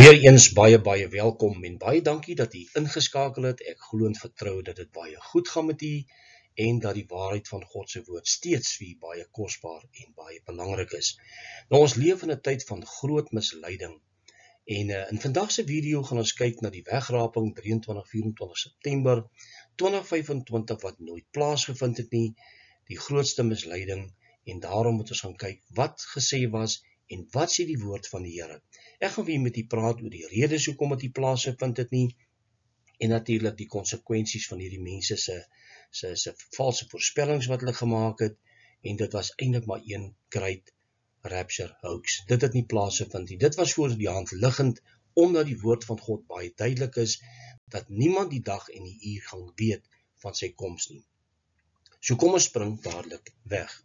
Weereens baie welkom en baie dankie dat u ingeskakel het. Ek glo en vertrou dat dit baie goed gaan met u en dat die waarheid van God se woord steeds vir u baie kosbaar en baie belangrik is. Nou, ons leef in 'n tyd van groot misleiding en in vandag se video gaan ons kyk na die wegraping 23-24 September 2025 wat nooit plaasgevind het nie, die grootste misleiding, en daarom moet ons gaan kyk wat gesê was en wat sê die woord van die Here. Ek gaan weer met u praat oor die redes hoekom dit nie plaasgevind het nie en natuurlik die konsekwensies van hierdie mense se valse voorspellings wat hulle gemaak het, en dit was eintlik maar een great rapture hoax. Dit het nie plaasgevind nie. Dit was voor die hand liggend omdat die woord van God baie duidelik is dat niemand die dag en die uur gaan weet van sy koms nie. So kom ons spring dadelik weg.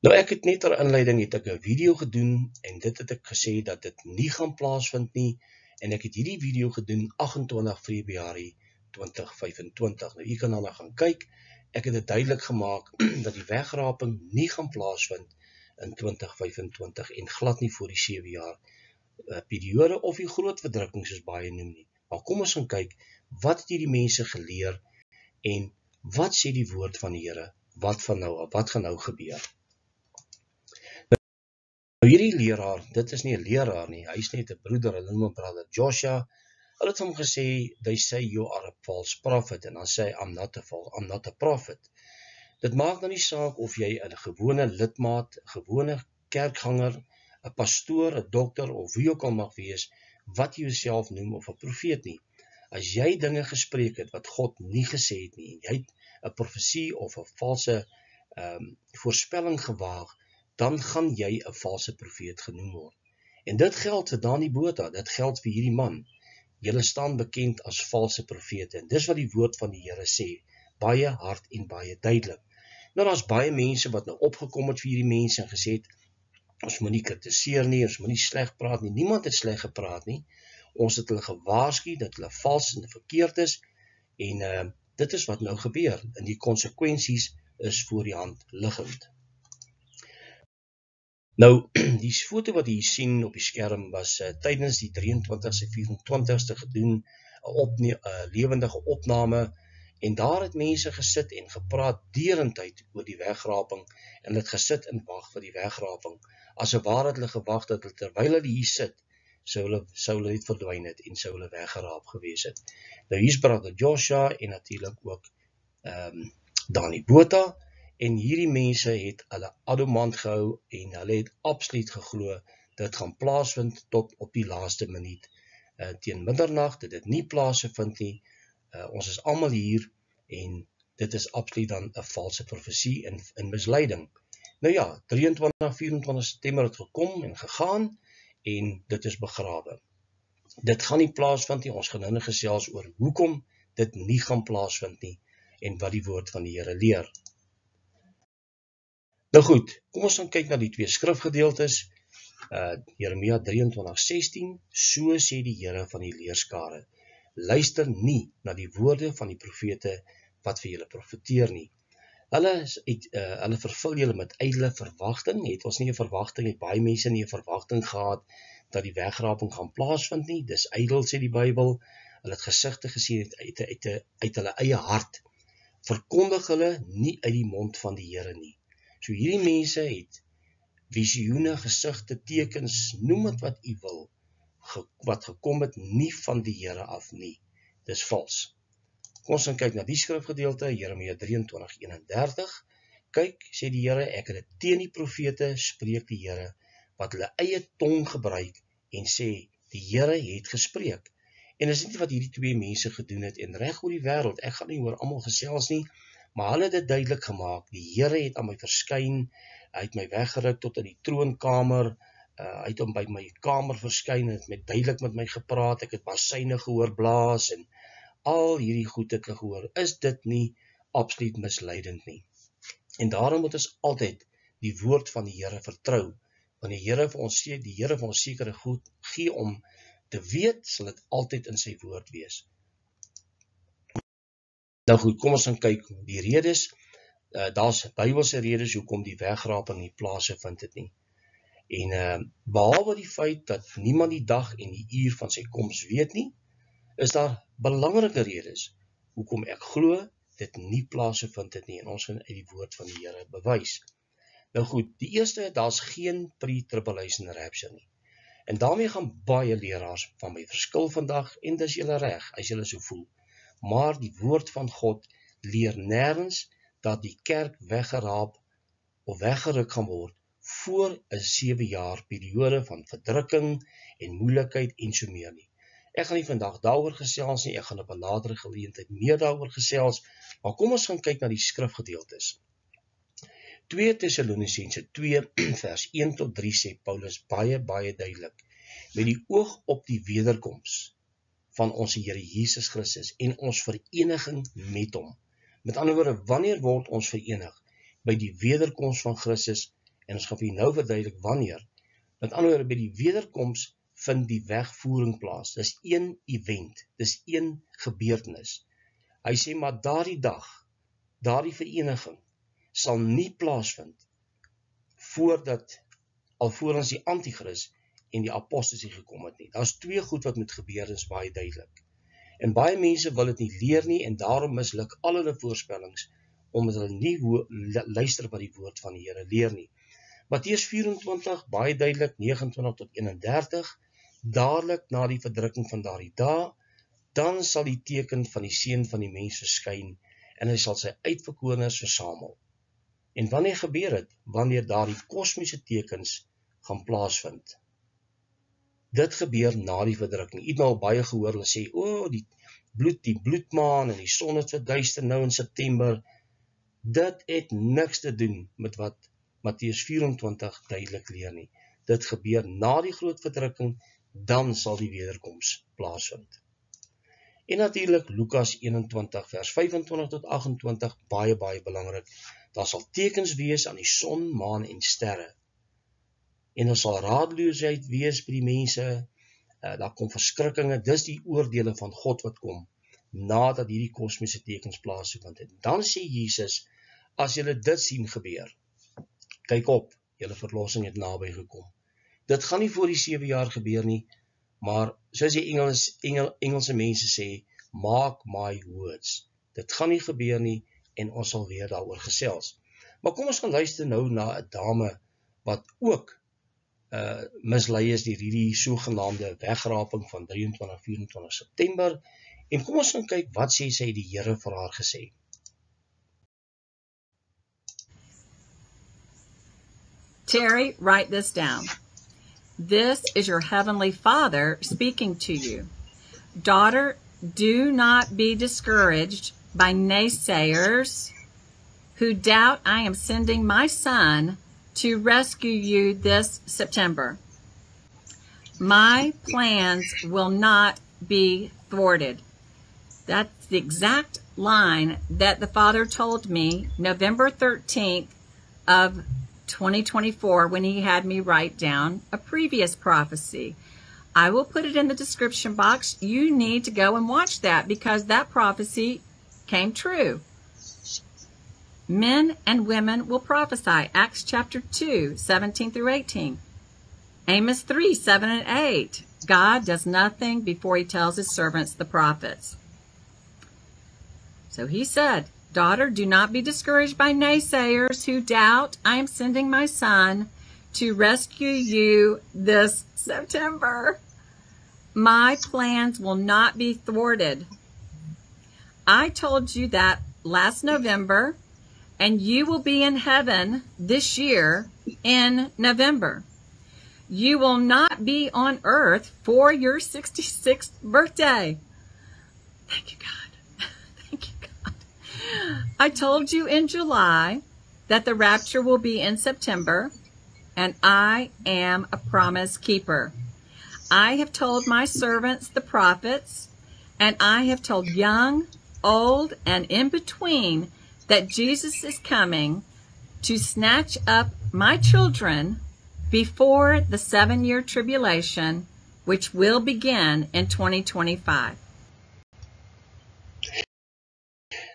Nou, ek het net ter inleiding het ek 'n video gedoen en dit het ek gesê dat dit nie gaan plaasvind nie, en ek het hierdie video gedoen 28 Februarie 2025. Nou, u kan daarna gaan kyk. Ek het dit duidelik gemaak dat die wegraping nie gaan plaasvind in 2025 en glad nie voor die 7 jaar periode of die groot verdrukking soos baie noem nie. Maar kom ons gaan kyk, wat het hierdie mense geleer en wat sê die woord van die Here, wat gaan nou gebeur? Nou, hierdie leraar, dit is nie 'n leraar nie, hy is net 'n broeder, hulle noem hom brother Joshua. Hulle het hom gesê, they say you are a false prophet, en dan sê hy, I'm not a prophet. Dit maak nou nie saak of jy 'n gewone lidmaat, 'n gewone kerkganger, 'n pastoor, 'n dokter of wie ook al mag wees, wat jy jouself noem of 'n profeet nie. As jy dinge gespreek het wat God nie gesê het nie, en jy het 'n profesie of 'n valse voorspelling gewaag, dan gaan jy 'n valse profeet genoem word. En dit geld vir Dani Botha, dit geld vir hierdie man. Julle staan bekend as valse profete, en dis wat die woord van die Here sê, baie hard en baie duidelik. Nou, daar's baie mense wat nou opgekom het vir hierdie mense en gesê het, ons moet nie kritiseer nie, ons moet nie sleg praat nie. Niemand het sleg gepraat nie. Ons het hulle gewaarsku dat hulle vals en verkeerd is, en dit is wat nou gebeur, en die konsekwensies is voor die hand liggend. Nou, die foto wat jy sien op die skerm was tydens die 23ste, 24ste gedoen, 'n lewendige opname, en daar het mense gesit en gepraat derentyd oor die wegraping, en het gesit en wag vir die wegraping. Aseware het hulle gewag dat hulle terwyl hulle hier sit, sou hulle net verdwyn het en sou hulle weggeraap gewees het. Nou, hier's brother Joshua en natuurlik ook Dani Botha. En hierdie mense het hulle adamant gehou en hulle het absoluut geglo dit gaan plaasvind tot op die laaste minuut. Teen middernag het dit nie plaasgevind nie. Ons is almal hier en dit is absoluut dan 'n valse profesie en misleiding. Nou ja, 23-24 September het gekom en gegaan en dit is begrawe. Dit gaan nie plaasvind nie. Ons gaan nou gesels oor hoekom dit nie gaan plaasvind nie en wat die woord van die Here leer. Nou goed, kom ons gaan kyk na die twee skrifgedeeltes. Jeremia 23:16, so sê die Here van die leerskare, luister nie na die woorde van die profete wat vir julle profeteer nie. Hulle vervul julle met ydelle verwagting. Het ons nie 'n verwagting, het baie mense nie 'n verwagting gehad dat die wegraping gaan plaasvind nie. Dis ydel, sê die Bybel. Hulle het gesigte gesien uit hulle eie hart. Verkondig hulle nie uit die mond van die Here nie. So hierdie mense het visioene, gesigte, tekens, noem dit wat u wil, wat gekom het nie van die Here af nie. Dis vals. Kom ons gaan kyk na die skrifgedeelte, Jeremia 23:31. Kyk, sê die Here, ek het dit teen die profete, spreek die Here, wat hulle eie tong gebruik en sê, die Here het gespreek. En dis nie wat hierdie twee mense gedoen het en reg oor die wêreld. Ek gaan nie oor almal gesels nie, maar hulle het dit duidelik gemaak. Die Here het aan my verskyn, hy het my weggeruk tot in die troonkamer, hy het hom by my kamer verskyn en het duidelik met my gepraat, ek het basyne gehoor blaas en al hierdie goed het ek gehoor. Is dit nie absoluut misleidend nie? En daarom moet ons altyd die woord van die Here vertrou, want die Here vir ons sekere goed gee om te weet, sal dit altyd in sy woord wees. Nou goed, kom ons gaan kyk die redes. Daar's Bybelse redes hoekom die wegraping nie plaasgevind het nie. En behalwe die feit dat niemand die dag en die uur van sy koms weet nie, is daar belangrike redes hoekom ek glo dit nie plaasgevind het nie, en ons gaan uit die woord van die Here bewys. Nou goed, die eerste, daar's geen pre-tribulation rapture nie. En daarmee gaan baie leraars van my verskil vandag, en dis julle reg, as julle so voel. Maar die woord van God leer nêrens dat die kerk weggeraap of weggeruk gaan word voor 'n 7 jaar periode van verdrukking en moeilikheid en so meer nie. Ek gaan nie vandag daaroor gesels nie, ek gaan op 'n latere geleentheid meer daaroor gesels, maar kom ons gaan kyk na die skrifgedeeltes. 2 Tessalonisense 2 vers 1 tot 3 sê Paulus baie duidelik, met die oog op die wederkoms van ons Here Jesus Christus en ons vereniging met hom. Met ander woorde, wanneer word ons verenig? By die wederkoms van Christus, en ons gaan vir nou verduidelik wanneer. Met ander woorde, by die wederkoms vind die wegvoering plaas. Dis een event, dis een gebeurtenis. Hy sê, maar daardie dag, daardie vereniging, sal nie plaasvind alvorens die antichrist en die apostelsie gekom het nie. Daar's 2 goed wat moet gebeur, is baie duidelik. En baie mense wil dit nie leer nie, en daarom misluk al hulle voorspellings, omdat hulle nie luister wat die woord van die Here leer nie. Matteus 24, baie duidelik, 29 tot 31, dadelik na die verdrukking van daardie dae, dan sal die teken van die seun van die mens verskyn, en hy sal sy uitverkorenes versamel. En wanneer gebeur dit? Wanneer daardie kosmiese tekens gaan plaasvind. Dit gebeur na die verdrukking. U het nou al baie gehoor, hulle sê, die bloedmaan en die son het verduister nou in September. Dit het niks te doen met wat Matteus 24 duidelik leer nie. Dit gebeur na die groot verdrukking, dan sal die wederkoms plaasvind. En natuurlik Lukas 21 vers 25 tot 28, baie belangrik. Daar sal tekens wees aan die son, maan en sterre. En daar sal radeloosheid wees by die mense, daar kom verskrikkinge, dis die oordeele van God wat kom, nadat hierdie kosmiese tekens plaasgevind het. Dan sê Jesus, as julle dit sien gebeur, kyk op, julle verlossing het naby gekom. Dit gaan nie voor die 7 jaar gebeur nie, maar soos die Engelse mense sê, mark my words. Dit gaan nie gebeur nie, en ons sal weer daaroor gesels. Maar kom ons gaan luister nou na 'n dame wat ook mislei is deur hierdie sogenaamde wegraping van 23-24 September. En kom ons gaan kyk wat sê sy die Here vir haar gesê. Terry, write this down. This is your Heavenly Father speaking to you. Daughter, do not be discouraged by naysayers who doubt I am sending my Son to rescue you this September. My plans will not be thwarted. That's the exact line that the Father told me November 13th of 2024 when he had me write down a previous prophecy. I will put it in the description box. You need to go and watch that because that prophecy came true. Men and women will prophesy. Acts chapter 2, 17 through 18. Amos 3, 7 and 8. God does nothing before he tells his servants, the prophets. So he said, daughter, do not be discouraged by naysayers who doubt I am sending my Son to rescue you this September. My plans will not be thwarted. I told you that last November, and you will be in heaven this year in November. You will not be on earth for your 66th birthday. Thank you, God. Thank you, God. I told you in July that the rapture will be in September, and I am a promise keeper. I have told my servants, the prophets, and I have told young, old, and in between that Jesus is coming to snatch up my children before the 7-year tribulation, which will begin in 2025.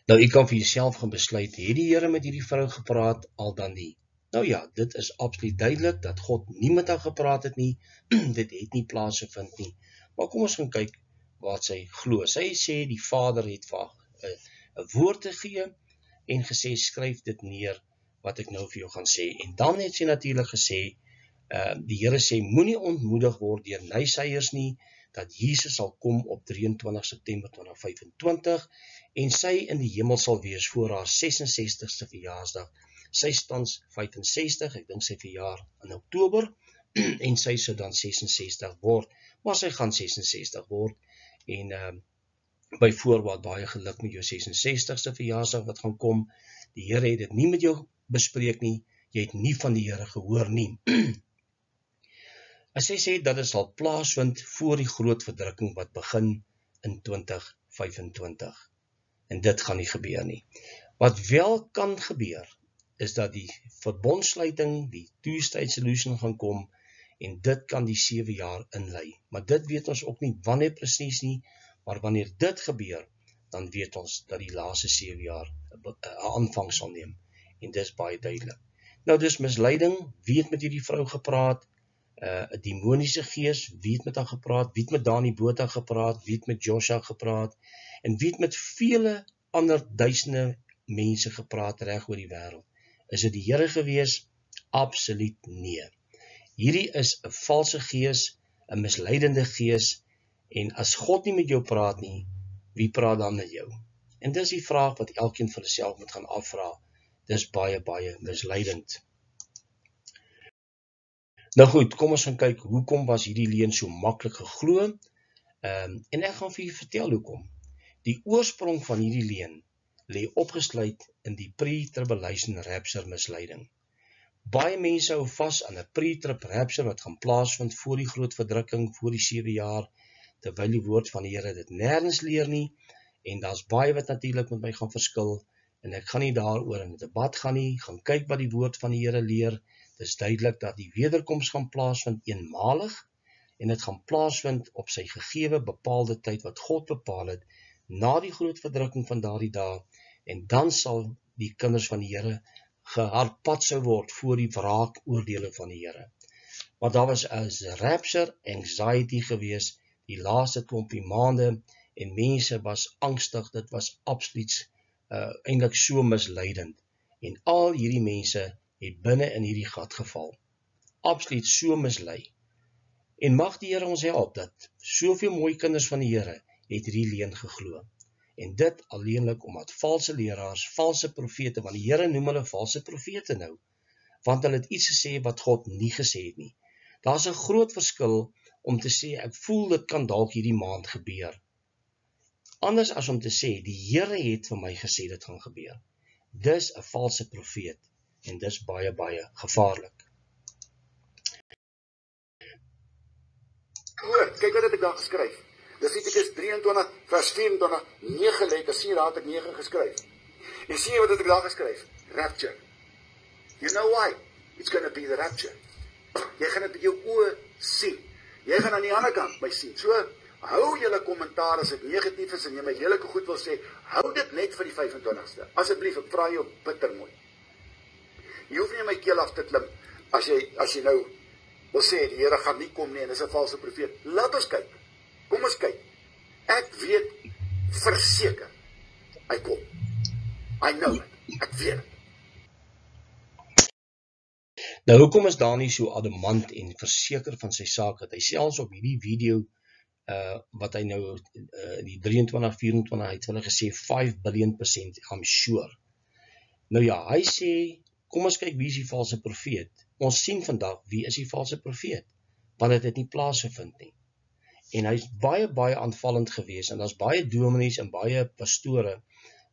Nou, u kan vir jouself gaan besluit, het die Here met hierdie vrou gepraat, al dan nie. Nou ja, dit is absoluut duidelik dat God nie met haar gepraat het nie, dit het nie plaasgevind nie. Maar kom ons gaan kyk wat sy glo. Sy sê die Vader het vir haar 'n woord te gee en gesê skryf dit neer wat ek nou vir jou gaan sê. En dan het sy natuurlik gesê, die Here sê moenie ontmoedig word deur nyseiers nie, dat Jesus sal kom op 23 September 2025 en sy in die hemel sal wees voor haar 66ste verjaarsdag. Sy tans 65, ek dink sy verjaar in Oktober en sy sou dan 66 word, maar sy gaan 66 word en by voorbaat baie geluk met jou 66ste verjaarsdag wat gaan kom. Die Here het dit nie met jou bespreek nie, jy het nie van die Here gehoor nie. As sy sê dat dit sal plaasvind voor die groot verdrukking wat begin in 2025. En dit gaan nie gebeur nie. Wat wel kan gebeur, is dat die verbondsluiting, die two-state solution gaan kom, en dit kan die 7 jaar inlei. Maar dit weet ons ook nie wanneer presies nie, maar wanneer dit gebeur, dan weet ons dat die laaste 7 jaar 'n aanvang sal neem. En dis baie duidelik. Nou dis misleiding, wie het met hierdie vrou gepraat? 'n demoniese gees, wie het met haar gepraat? Wie het met Dani Botha gepraat? Wie het met Joshua gepraat? En wie het met vele ander duisende mense gepraat reg oor die wêreld? Is dit die Here gewees? Absoluut nee. Hierdie is 'n valse gees, 'n misleidende gees, en as God nie met jou praat nie, wie praat dan met jou? En dis die vraag wat elkeen vir homself moet gaan afvra. Dis baie, baie misleidend. Nou goed, kom ons gaan kyk, hoekom was hierdie leuen so maklik geglo? En ek gaan vir julle vertel hoekom. Die oorsprong van hierdie leuen lê opgesluit in die pre-tribulation rapture misleiding. Baie mense hou vas aan 'n pre-trib rapture wat gaan plaasvind voor die groot verdrukking, voor die 7 jaar, terwyl die woord van die Here dit nêrens leer nie, en daar's baie wat natuurlik met my gaan verskil, en ek gaan nie daaroor in 'n debat gaan nie, gaan kyk wat die woord van die Here leer. Dis duidelik dat die wederkoms gaan plaasvind eenmalig, en dit gaan plaasvind op sy gegewe bepaalde tyd wat God bepaal het, na die groot verdrukking van daardie dae, en dan sal die kinders van die Here geharpat sou word voor die wraakoordele van die Here. Maar daar was 'n rapture anxiety gewees, die laaste klompie maande, en mense was angstig, dit was absoluut eintlik so misleidend. En al hierdie mense het binne in hierdie gat geval. Absoluut so mislei. En mag die Here ons help dat soveel mooi kinders van die Here het hierdie leuen geglo. En dit alleenlik omdat valse leraars, valse profete, want die Here noem hulle valse profete nou, want hulle het iets gesê wat God nie gesê het nie. Daar's 'n groot verskil om te sê, ek voel dit kan dalk hierdie maand gebeur. Anders as om te sê, die Here het vir my gesê dit gaan gebeur. Dis 'n valse profeet, en dis baie, baie gevaarlik. Kyk wat het ek daar geskryf. Levitikus 23 vers 24, 9 letters, sien daar het ek 9 geskryf. En sien wat het ek daar geskryf? Rapture. You know why? It's going to be the rapture. Jy gaan dit met jou oë sien. Jy gaan aan die ander kant my sien. So, hou julle kommentaar as dit negatief is en jy my lelike goed wil sê, hou dit net vir die 25ste. Asseblief, ek vra jou bitter mooi. Jy hoef nie my keel af te klim as jy nou wil sê die Here gaan nie kom nie en dis 'n valse profeet. Laat ons kyk. Kom ons kyk. Ek weet verseker hy kom. I know it. Ek weet het. Nou hoekom is Dani so adamant en verseker van sy saak dat hy selfs op hierdie video wat hy nou die 23-24 het hulle gesê 5 biljoen% I'm sure. Nou ja, hy sê kom ons kyk wie is die valse profeet. Ons sien vandag wie is die valse profeet, want dit het nie plaasgevind nie. En hy's baie, baie aanvallend gewees, en daar's baie dominees en baie pastore,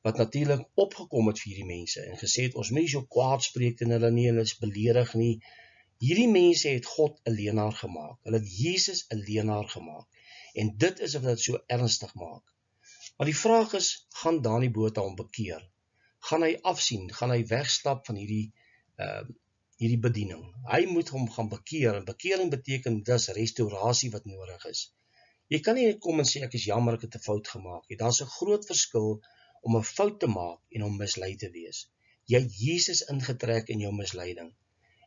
wat natuurlik opgekom het vir hierdie mense, en gesê het, ons moet nie so kwaad spreek teen hulle nie, hulle is beledig nie. Hierdie mense het God 'n leenaar gemaak, hulle het Jesus 'n leenaar gemaak, en dit is wat dit so ernstig maak. Maar die vraag is, gaan Dani Botha hom bekeer? Gaan hy afsien, gaan hy wegstap van hierdie bediening? Hy moet hom gaan bekeer, en bekering beteken dis restaurasie wat nodig is. Jy kan nie kom en sê, ek is jammer, ek het 'n fout gemaak. Daar's 'n groot verskil om 'n fout te maak en om mislei te wees. Jy het Jesus ingetrek in jou misleiding.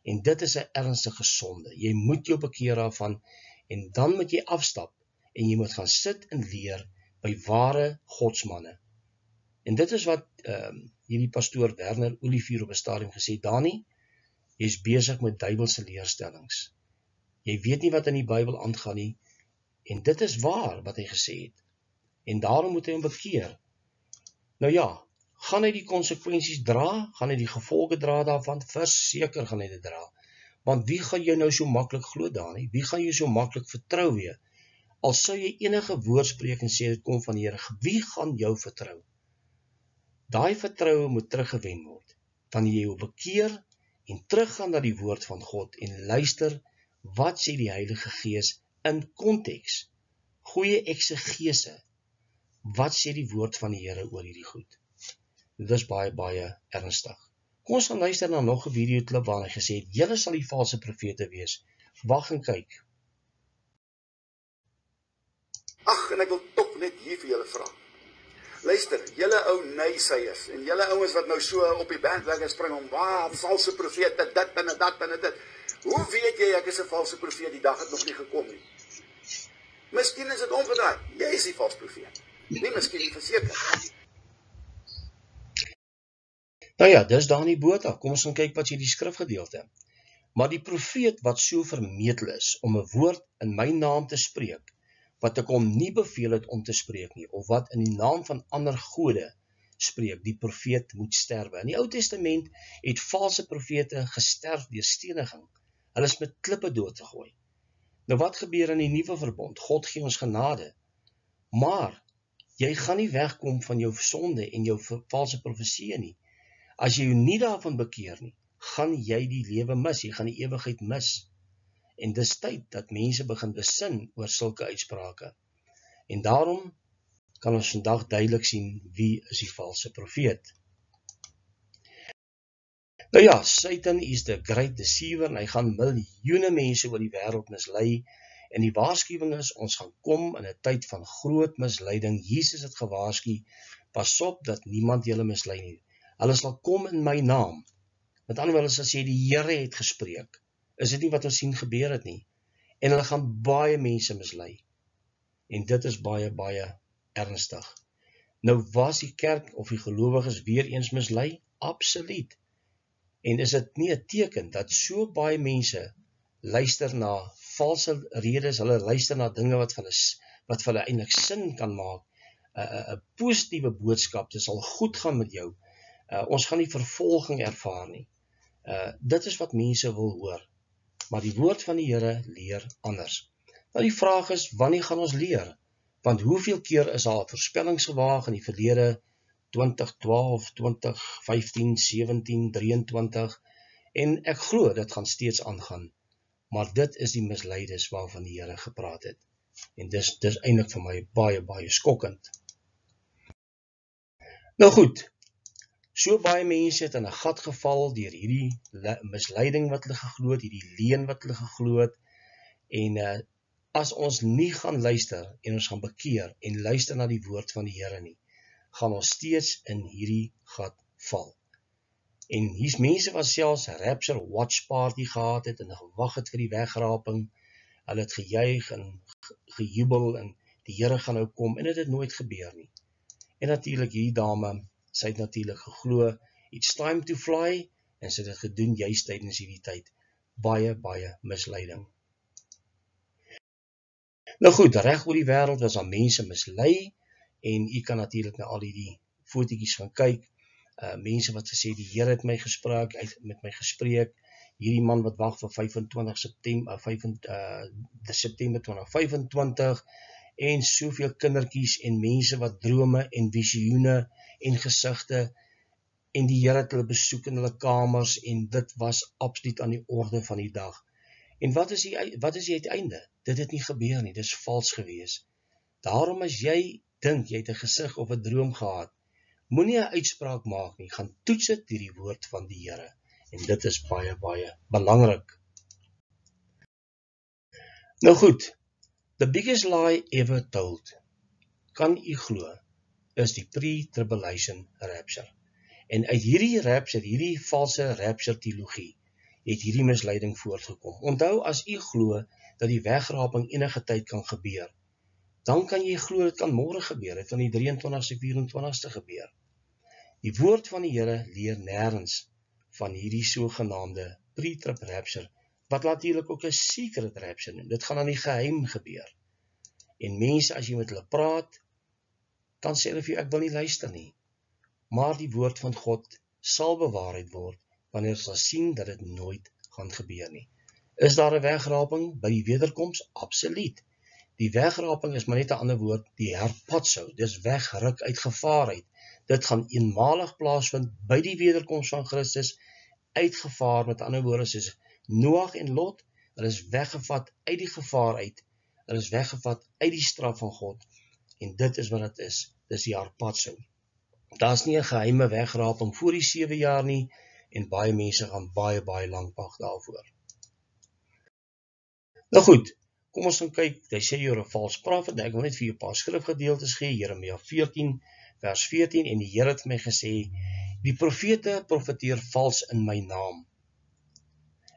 En dit is 'n ernstige sonde. Jy moet jou bekeer daarvan en dan moet jy afstap en jy moet gaan sit en leer by ware godsmanne. En dit is wat hierdie pastoor Werner Olivier op 'n stadium gesê, Dani, jy is besig met Bybelse leerstellings. Jy weet nie wat in die Bybel aangaan nie, en dit is waar wat hy gesê het. En daarom moet hy hom bekeer. Nou ja, gaan hy die konsekwensies dra, gaan hy die gevolge dra daarvan, verseker gaan hy dit dra. Want wie gaan jou nou so maklik glo, Dani? Wie gaan jou so maklik vertrou weer? Al sou jy enige woord spreek en sê dit kom van die Here, wie gaan jou vertrou? Daai vertroue moet teruggewen word. Wanneer jy jou bekeer en teruggaan na die woord van God en luister, wat sê die Heilige Gees in konteks? Goeie eksegese. Wat sê die woord van die Here oor hierdie goed? Dit is baie, baie ernstig. Kom ons gaan luister na nog 'n videoklip waarin hy gesê het, julle sal die valse profete wees. Wag en kyk. Ag, en ek wil tog net hier vir julle vra. Luister, julle ou naysayers en julle ouens wat nou so op die bandwagon spring om, valse profete, dit en dat en dit. Hoe weet jy ek is 'n valse profeet? Die dag het nog nie gekom nie. Miskien is dit omgedraai. Jy is die valse profeet. Nie miskien nie, verseker. Nou ja, dis Dani Botha. Kom ons gaan kyk wat sê die skrifgedeelte. Maar die profeet wat so vermetel is om 'n woord in my naam te spreek, wat ek hom nie beveel het om te spreek nie, of wat in die naam van ander gode spreek, die profeet moet sterwe. In die Ou Testament het valse profete gesterf deur steniging. Hulle is met klippe doodgegooi. Nou wat gebeur in die nuwe verbond? God gee ons genade. Maar jy gaan nie wegkom van jou sonde en jou valse profeseë nie. As jy jou nie daarvan bekeer nie, gaan jy die lewe mis, jy gaan die ewigheid mis. En dis tyd dat mense begin besin oor sulke uitsprake. En daarom kan ons vandag duidelik sien wie is die valse profeet. Nou ja, Satan is the great deceiver en hy gaan miljoene mense oor die wêreld mislei. En die waarskuwing is, ons gaan kom in 'n tyd van groot misleiding. Jesus het gewaarsku, pas op dat niemand julle mislei nie. Hulle sal kom in my naam. Met ander woorde, as jy die Here het gespreek, is dit nie wat ons sien gebeur het nie. En hulle gaan baie mense mislei. En dit is baie, baie ernstig. Nou was die kerk of die gelowiges weer eens mislei? Absoluut. En is dit nie 'n teken dat so baie mense luister na valse redes, hulle luister na dinge wat vir hulle eintlik sin kan maak, 'n positiewe boodskap, dit sal goed gaan met jou, ons gaan nie vervolging ervaar nie. Dit is wat mense wil hoor, maar die woord van die Here leer anders. Nou die vraag is, wanneer gaan ons leer? Want hoeveel keer is al voorspellings gewaag in die verlede, 2012, 2015, 17, 23, en ek glo dit gaan steeds aangaan. Maar dit is die misleides waarvan die Here gepraat het. En dis eintlik vir my baie, baie skokkend. Nou goed, so baie mense het in 'n gat geval deur hierdie misleiding wat hulle geglo het, hierdie leuen wat hulle geglo het. En as ons nie gaan luister en ons gaan bekeer en luister na die woord van die Here nie, gaan ons steeds in hierdie gat val. En hier's mense wat selfs 'n rapture watch party gehad het en gewag het vir die wegraping. Hulle het gejuig en gejubel en die Here gaan nou kom en dit het nooit gebeur nie. En natuurlik hierdie dame, sy het natuurlik geglo, it's time to fly, en sy het dit gedoen juist tydens hierdie tyd. Baie, baie misleiding. Nou goed, reg oor die wêreld was daar mense mislei, en u kan natuurlik na al die fotootjies gaan kyk. Mense wat gesê, die Here het my gespreek, hy het met my gespreek, hierdie man wat wag vir 25 September 2025, en soveel kindertjies en mense wat drome en visioene en gesigte, en die Here het hulle besoek in hulle kamers, en dit was absoluut aan die orde van die dag. En wat is die uiteinde? Dit het nie gebeur nie, dit is vals gewees. Daarom as jy dink, jy het 'n gesig of 'n droom gehad, moenie 'n uitspraak maak nie, gaan toets dit deur die woord van die Here. En dit is baie, baie belangrik. Nou goed, the biggest lie ever told, kan u glo, is die pre-tribulation rapture. En uit hierdie rapture, hierdie valse rapture teologie, het hierdie misleiding voortgekom. Onthou, as u glo dat die wegraping enige tyd kan gebeur, dan kan jy glo dit kan môre gebeur, dit kan die 23ste, 24ste gebeur. Die woord van die Here leer nêrens van hierdie sogenaamde pre-trib rapture, wat natuurlik ook 'n secret rapture noem. Dit gaan aan die geheim gebeur. En mense, as jy met hulle praat, dan sê hulle vir jou, ek wil nie luister nie. Maar die woord van God sal bewaarheid word, wanneer ons sal sien dat dit nooit gaan gebeur nie. Is daar 'n wegraping by die wederkoms? Absoluut. Die wegraping is maar net 'n ander woord, die herpatsou, dis wegruk uit gevaar uit. Dit gaan eenmalig plaasvind by die wederkoms van Christus, uitgevaar, met ander woorde soos Noag en Lot, hulle is weggevat uit die gevaar uit, hulle is weggevat uit die straf van God, en dit is wat dit is, dis die herpatsou. Daar is nie 'n geheime wegraping voor die 7 jaar nie, en baie mense gaan baie lank wag daarvoor. Nou goed, kom ons gaan kyk, hy sê jy 'n false prophet, ek wil net vir jou 'n paar skrifgedeeltes gee, Jeremia 14, vers 14, en die Here het my gesê, die profete profeteer vals in my naam.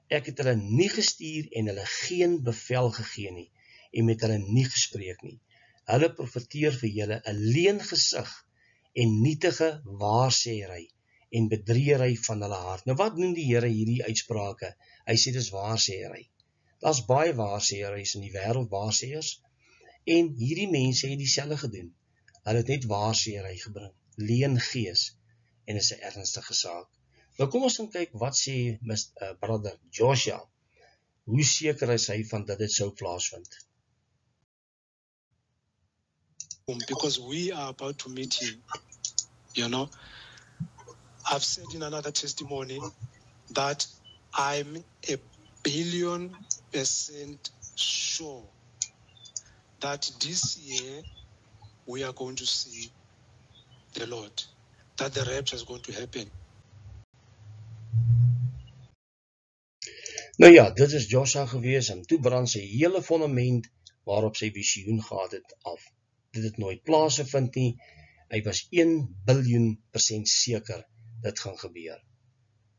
Ek het hulle nie gestuur en hulle geen bevel gegee nie, en met hulle nie gespreek nie. Hulle profeteer vir julle 'n leengesig en nietige waarsêery en bedriegery van hulle hart. Nou wat noem die Here hierdie uitsprake? Hy sê dis waarsêery. Daar's baie waarsêeries in die wêreld, waarsêers, en hierdie mense het dieselfde gedoen. Hulle het net waarsêery gebring, leengees, en is 'n ernstige saak. Nou kom ons gaan kyk, wat sê brother Joshua, hoe seker is hy van dat dit sou plaasvind? Because we are about to meet him, you know. I've said in another testimony that I'm a 1,000,000% sure that this year we are going to see the Lord, that the rapture is going to happen. Nou ja, dit is Joshua gewees, en toe brand sy hele fondament waarop sy visioen gehad het af. Dit het nooit plaasgevind nie, hy was 1,000,000,000% seker dit gaan gebeur.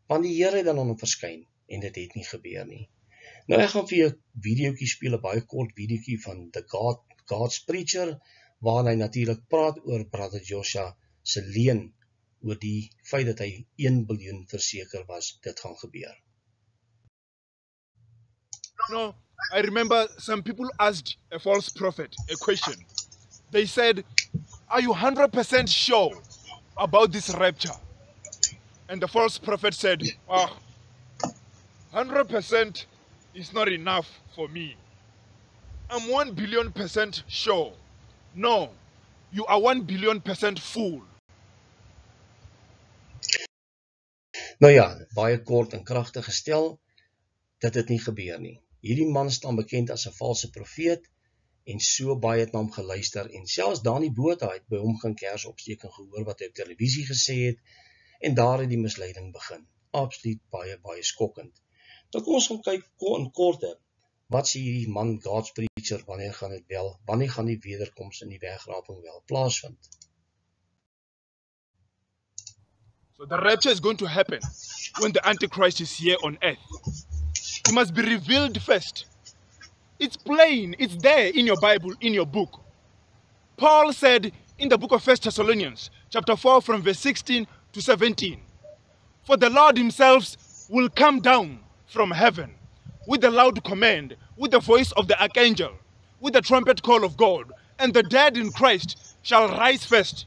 Want die Here het dan aan hom verskyn, en dit het nie gebeur nie. Nou ek gaan vir jou 'n videoetjie speel, 'n baie kort videoetjie van The God's Preacher, waarin hy natuurlik praat oor brother Joshua se leen, oor die feit dat hy 1,000,000,000 verseker was, dit gaan gebeur. No, I remember some people asked a false prophet a question. They said, are you 100% sure about this rapture? And the false prophet said, 100% is not enough for me. I'm 1,000,000,000% sure. No, you are 1,000,000,000% fool. Nou ja, baie kort en kragtig gestel, dat dit nie gebeur nie. Hierdie man staan bekend as 'n valse profeet, en so baie het na hom geluister, en selfs Dani Botha het by hom gaan kers opsteek en gehoor wat hy op televisie gesê het, en daar het die misleiding begin. Absoluut baie skokkend. Nou kom ons gaan kyk in korte, wat sê hierdie man God's Preacher, wanneer gaan die wederkoms in die wegraping wel plaasvind? So the rapture is going to happen when the Antichrist is here on earth. He must be revealed first. It's plain, it's there in your Bible, in your book. Paul said in the book of 1 Thessalonians, chapter 4, from verse 16 to 17, for the Lord himself will come down from heaven with a loud command, with the voice of the archangel, with the trumpet call of God, and the dead in Christ shall rise first.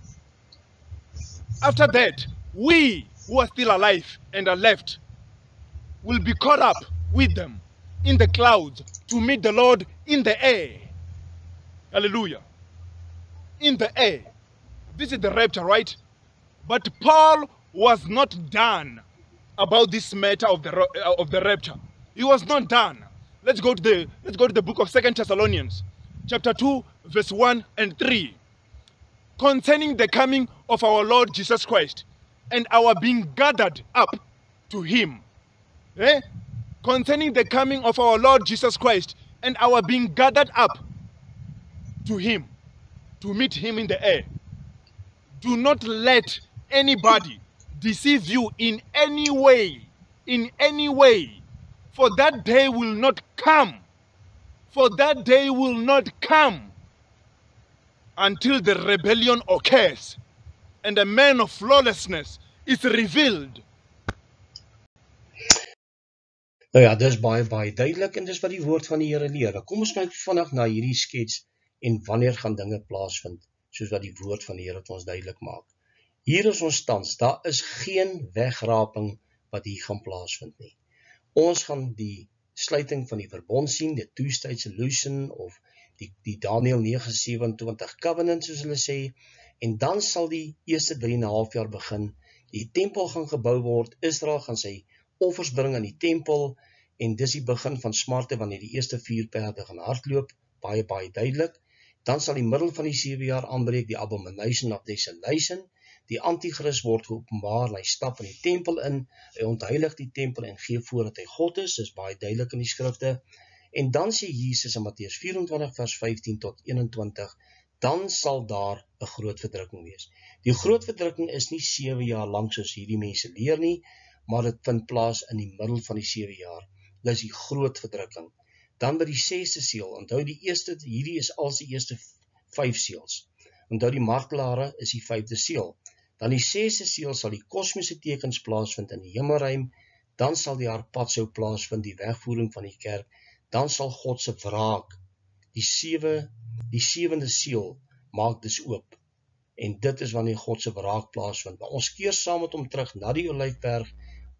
After that, we who are still alive and are left will be caught up with them in the clouds to meet the Lord in the air. Hallelujah. In the air. This is the rapture, right? But Paul was not done about this matter of the rapture. He was not done. Let's go to the book of 2 Thessalonians, chapter 2, verse 1 and 3. Concerning the coming of our Lord Jesus Christ and our being gathered up to him. Concerning the coming of our Lord Jesus Christ and our being gathered up to him, to meet him in the air. Do not let anybody deceive you in any way, For that day will not come. For that day will not come until the rebellion occurs and the man of lawlessness is revealed. Nou ja, dis baie duidelik en dis wat die woord van die Here leer. Kom ons kyk vinnig na hierdie skets en wanneer gaan dinge plaasvind, soos wat die woord van die Here het ons duidelik maak. Hier is ons tans, daar is geen wegraping wat hier gaan plaasvind nie. Ons gaan die sluiting van die verbond sien, die two-state solution of die Daniel 9:27 covenant soos hulle sê, en dan sal die eerste 3,5 jaar begin, die tempel gaan gebou word, Israel gaan sy offers bring in die tempel, en dis die begin van smarte wanneer die eerste 4 perde gaan hardloop, baie duidelik. Dan sal die middel van die 7 jaar aanbreek, die abomination of desolation, die antichrist word geopenbaar, hy stap in die tempel in, hy ontheilig die tempel en gee voor dat hy God is, dis baie duidelik in die skrifte, en dan sê Jesus in Matteus 24 vers 15 tot 21, dan sal daar 'n groot verdrukking wees. Die groot verdrukking is nie 7 jaar lank soos hierdie mense leer nie, maar dit vind plaas in die middel van die 7 jaar. Dit is die groot verdrukking. Dan by die 6ste seël, onthou hierdie is als die eerste 5 seëls. Onthou die martelare is die 5de seël. Dan die 6ste seël sal die kosmiese tekens plaasvind in die hemelruim, dan sal die harpatsou plaasvind, die wegvoering van die kerk, dan sal God se wraak, die 7de seël maak dus oop. En dit is wanneer God se wraak plaasvind. Maar ons keer saam met hom terug na die Olyfberg,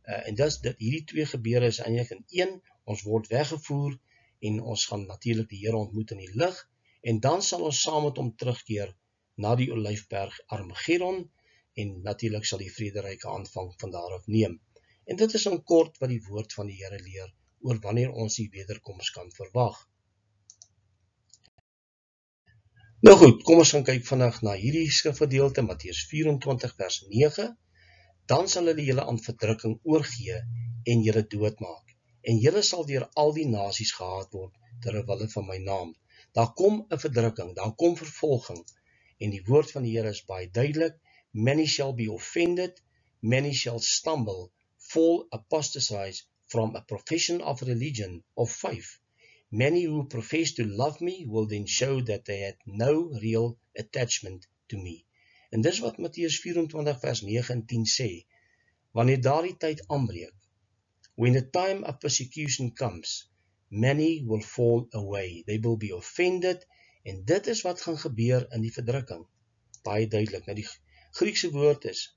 en hierdie 2 gebeure is eintlik in 1, ons word weggevoer, en ons gaan natuurlik die Here ontmoet in die lig, en dan sal ons saam met hom terugkeer na die Olyfberg Armageddon, en natuurlik sal die vrederyke aanvang van daar af neem. En dit is in kort wat die woord van die Here leer, oor wanneer ons die wederkoms kan verwag. Nou goed, kom ons gaan kyk vandag na hierdie skrifgedeelte, Matteus 24 vers 9, dan sal hulle julle aan verdrukking oorgee en julle doodmaak, en julle sal deur al die nasies gehaat word ter wille van my naam. Daar kom 'n verdrukking, daar kom vervolging, en die woord van die Here is baie duidelik, many shall be offended, many shall stumble, fall, apostatize from a profession of religion, of faith. Many who profess to love me will then show that they had no real attachment to me. En dis wat Matteus 24 vers 9 en 10 sê, wanneer daardie tyd aanbreek, when the time of persecution comes, many will fall away, they will be offended, en dit is wat gaan gebeur in die verdrukking. Baie duidelik, nou die Griekse woord is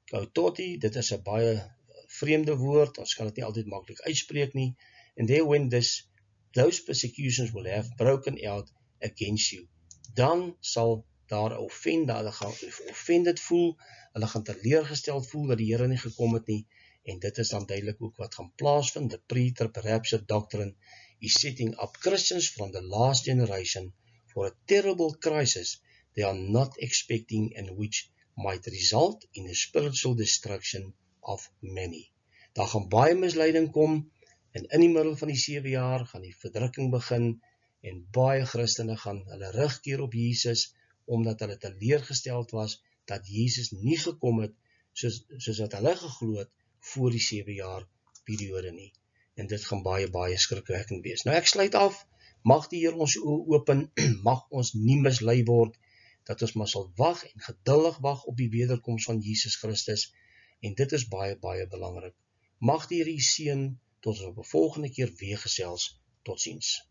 kautoti, dit is 'n baie vreemde woord, ons kan dit nie altyd maklik uitspreek nie, and there when those persecutions will have broken out against you, dan sal daar 'n offender, hulle gaan offended voel, hulle gaan teleurgesteld voel dat die Here nie gekom het nie, en dit is dan duidelik ook wat gaan plaasvind. The pre-trib rapture doctrine is setting up Christians from the last generation for a terrible crisis they are not expecting and which might result in the spiritual destruction of many. Daar gaan baie misleiding kom, en in die middel van die 7 jaar gaan die verdrukking begin, en baie Christene gaan hulle rugkeer op Jesus, omdat hulle teleurgesteld was, dat Jesus nie gekom het, soos wat hulle geglo het, voor die 7 jaar periode nie. En dit gaan baie skrikwekkend wees. Nou ek sluit af, mag die Here ons oë open, mag ons nie mislei word, dat ons maar sal wag en geduldig wag op die wederkoms van Jesus Christus, en dit is baie belangrik. Mag die Here u seën, tot ons op 'n volgende keer weer gesels. Totsiens.